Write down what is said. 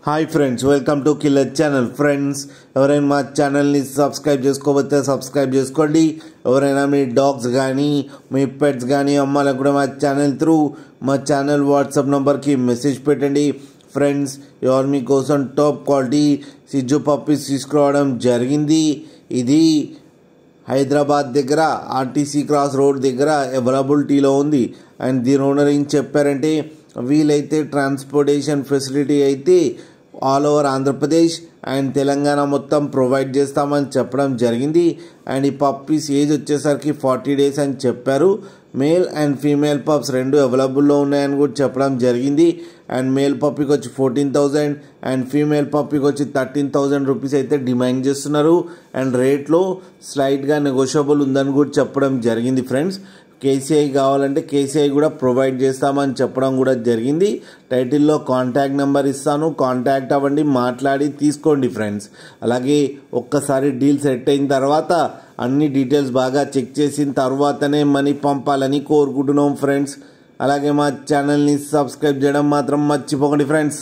Hi friends, welcome to killer channel. Friends, ఎవరైనా మా ఛానల్ని సబ్స్క్రైబ్ చేసుకోకపోతే సబ్స్క్రైబ్ చేసుకోండి. ఎవరైనా మీ డాగ్స్ కానీ మీ పెట్స్ కానీ అమ్మాలకు కూడా మా ఛానల్ వాట్సాప్ నెంబర్కి మెసేజ్ పెట్టండి. ఫ్రెండ్స్, ఎవరు మీకోసం టాప్ క్వాలిటీ సిజ్జు పప్పీస్ తీసుకురావడం జరిగింది. ఇది హైదరాబాద్ దగ్గర ఆర్టీసీ క్రాస్ రోడ్ దగ్గర అవైలబిలిటీలో ఉంది. అండ్ దీని ఓనర్ ఏం చెప్పారంటే, వీలైతే ట్రాన్స్పోర్టేషన్ ఫెసిలిటీ అయితే all over Andhra Pradesh and Telangana మొత్తం ప్రొవైడ్ చేస్తామని చెప్పడం జరిగింది. అండ్ ఈ పప్పీస్ ఏజ్ వచ్చేసరికి 40 days అని చెప్పారు. మేల్ అండ్ ఫీమేల్ పప్స్ రెండు అవైలబుల్లో ఉన్నాయని కూడా చెప్పడం జరిగింది. అండ్ మేల్ పప్పీకి వచ్చి 14,000 అండ్ ఫీమేల్ పప్పీకి వచ్చి 13,000 రూపీస్ అయితే డిమాండ్ చేస్తున్నారు. అండ్ రేట్లో స్లైట్గా నెగోషియబుల్ ఉందని కూడా చెప్పడం జరిగింది. ఫ్రెండ్స్, కేసీఐ కావాలంటే కేసీఐ కూడా ప్రొవైడ్ చేస్తామని చెప్పడం కూడా జరిగింది. టైటిల్లో కాంటాక్ట్ నెంబర్ ఇస్తాను, కాంటాక్ట్ అవ్వండి, మాట్లాడి తీసుకోండి ఫ్రెండ్స్. అలాగే ఒక్కసారి డీల్ సెట్ అయిన తర్వాత అన్ని డీటెయిల్స్ బాగా చెక్ చేసిన తర్వాతనే మనీ పంపాలని కోరుకుంటున్నాం ఫ్రెండ్స్. అలాగే మా ఛానల్ని సబ్స్క్రైబ్ చేయడం మాత్రం మర్చిపోకండి ఫ్రెండ్స్.